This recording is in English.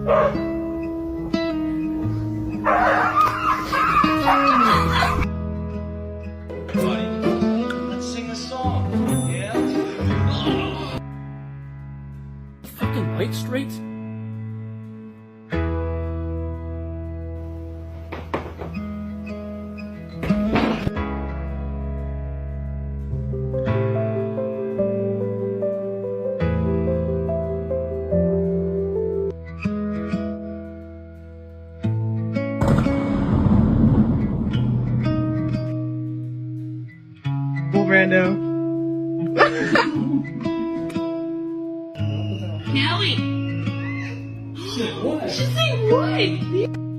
Buddy, let's sing a song, yeah? Fucking light straight? Rando. Nelly! Shit, what? She's saying what?